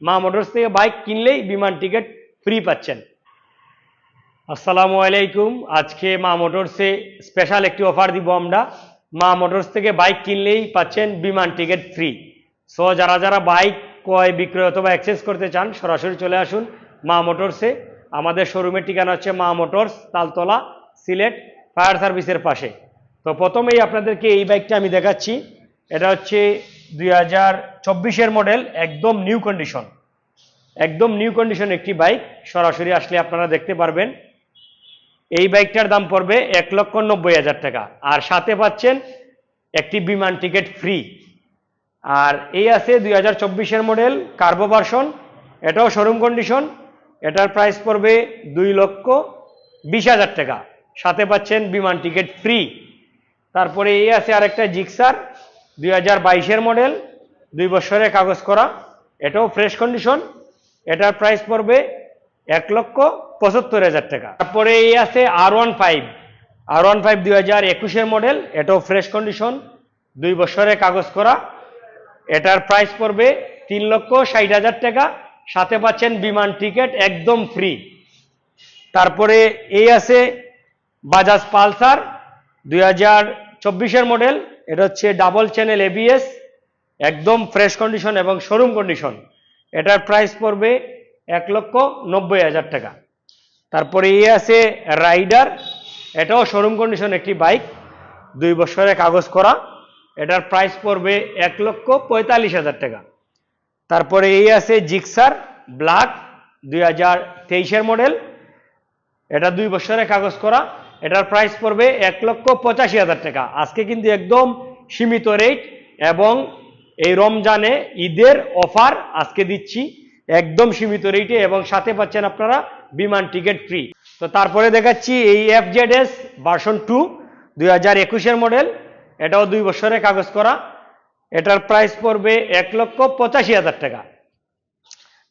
মা মোটরস থেকে বাইক কিনলেই বিমান টিকিট ফ্রি পাচ্ছেন। আসসালামু আলাইকুম। আজকে মা মোটরসে স্পেশাল একটি অফার দিব আমরা। মা মোটরস থেকে বাইক কিনলেই পাচ্ছেন বিমান টিকিট ফ্রি। সো যারা যারা বাইক ক্রয় বিক্রয় অথবা এক্সচেঞ্জ করতে চান সরাসরি চলে আসুন মা মোটরসে। আমাদের শোরুমের ঠিকানা হচ্ছে মা মোটরস, তালতলা, সিলেট ফায়ার সার্ভিসের পাশে। তো প্রথমেই আপনাদেরকে এই বাইকটা আমি দেখাচ্ছি। এটা হচ্ছে 2024-এর মডেল, একদম নিউ কন্ডিশন। একদম নিউ কন্ডিশন একটি বাইক, সরাসরি আসলে আপনারা দেখতে পারবেন। এই বাইকটার দাম পড়বে 1,90,000 টাকা, আর সাথে পাচ্ছেন একটি বিমান টিকিট ফ্রি। আর এই আছে 2024-এর মডেল কার্বো ভার্সন, এটাও শোরুম কন্ডিশন। এটার প্রাইস পড়বে 2,20,000 টাকা, সাথে পাচ্ছেন বিমান টিকিট ফ্রি। তারপরে এই আছে আরেকটা জিক্সার 2022-এর মডেল, 2 বছরের কাগজ করা, এটাও ফ্রেশ কন্ডিশন। এটার প্রাইস পড়বে 1,75,000 টাকা। তারপরে এই আছে R15 2021-এর মডেল, এটাও ফ্রেশ কন্ডিশন, 2 বছরের কাগজ করা। এটার প্রাইস পড়বে 3,60,000 টাকা, সাথে পাচ্ছেন বিমান টিকিট একদম ফ্রি। তারপরে এই আছে বাজাজ পালসার 2024-এর মডেল, এটা হচ্ছে ডাবল চ্যানেল ABS, একদম ফ্রেশ কন্ডিশন এবং শোরুম কন্ডিশন। এটার প্রাইস পড়বে 1,90,000 টাকা। তারপরে এই আছে রাইডার, এটাও শোরুম কন্ডিশন একটি বাইক, 2 বছরের কাগজ করা। এটার প্রাইস পড়বে 1,45,000 টাকা। তারপরে এই আছে জিক্সার ব্ল্যাক 2023-এর মডেল, এটা 2 বছরের কাগজ করা। এটার প্রাইস পড়বে 1,85,000 টাকা। আজকে কিন্তু একদম সীমিত রেট, এবং এই রমজানে ঈদের অফার আজকে দিচ্ছি একদম সীমিত রেটে, এবং সাথে পাচ্ছেন আপনারা বিমান টিকিট ফ্রি। তো তারপরে দেখাচ্ছি এই FZS ভার্সন 2 2021-এর মডেল, এটাও 2 বছরের কাগজ করা। এটার প্রাইস পড়বে 1,85,000 টাকা।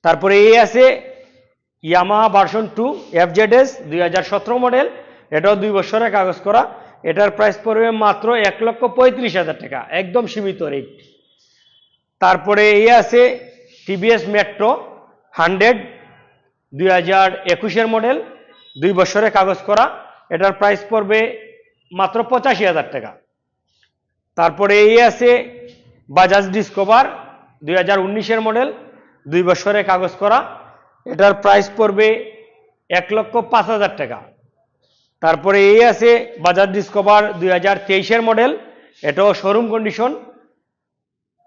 তারপরে এই আছে ইয়ামাহা ভার্সন 2 FZS 2017 মডেল, এটাও 2 বছরের কাগজ করা। এটার প্রাইস পড়বে মাত্র 1,35,000 টাকা, একদম সীমিত রেট। তারপরে এই আছে TVS মেট্রো 100 2021-এর মডেল, 2 বছরের কাগজ করা। এটার প্রাইস পড়বে মাত্র 85,000 টাকা। তারপরে এই আছে বাজাজ ডিসকভার 2019-এর মডেল, 2 বছরের কাগজ করা। এটার প্রাইস পড়বে 1,05,000 টাকা। তারপরে এই আছে বাজাজ ডিসকভার 2023-এর মডেল, এটাও শোরুম কন্ডিশন,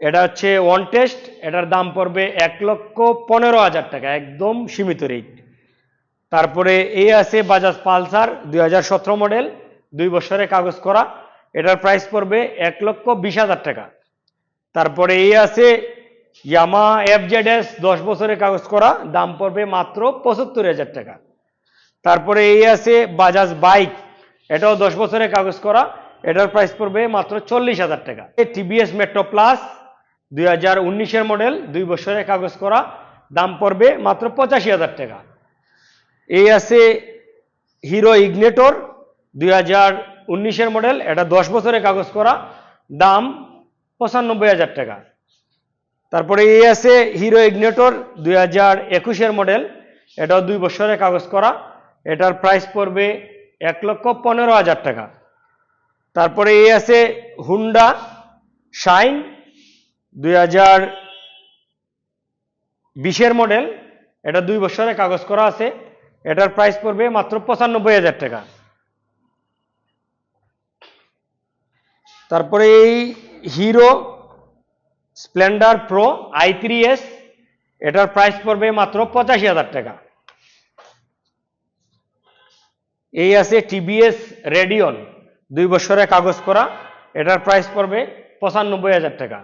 এটা হচ্ছে ওয়ান টেস্ট। এটার দাম পড়বে 1,15,000 টাকা, একদম সীমিত রেট। তারপরে এই আছে বাজাজ পালসার 2017 মডেল, 2 বছরের কাগজ করা। এটার প্রাইস পড়বে 1,20,000 টাকা। তারপরে এই আছে ইয়ামাহা FZS 10 বছরের কাগজ করা, দাম পড়বে মাত্র 75,000 টাকা। তারপরে এই আছে বাজাজ বাইক, এটাও 10 বছরের কাগজ করা। এটার প্রাইস পড়বে মাত্র 40,000 টাকা। TVS মেট্রো প্লাস 2019-এর মডেল, 2 বছরের কাগজ করা, দাম পড়বে মাত্র 85,000 টাকা। এই আছে হিরো ইগনেটর 2019-এর মডেল, এটা 10 বছরের কাগজ করা, দাম 95,000 টাকা। তারপরে এই আছে হিরো ইগনেটর 2021-এর মডেল, এটাও 2 বছরের কাগজ করা। এটার প্রাইস পড়বে 1,15,000 টাকা। তারপরে এই আছে হুন্ডা শাইন 2020-এর মডেল, এটা 2 বছরের কাগজ করা আছে। এটার প্রাইস পড়বে মাত্র 95,000 টাকা। তারপরে এই হিরো স্প্লেন্ডার প্রো i3s, এটার প্রাইস পড়বে মাত্র 85,000 টাকা। এই আছে TVS রেডিয়ন 2 বছরের কাগজ করা, এটার প্রাইস পড়বে 95,000 টাকা।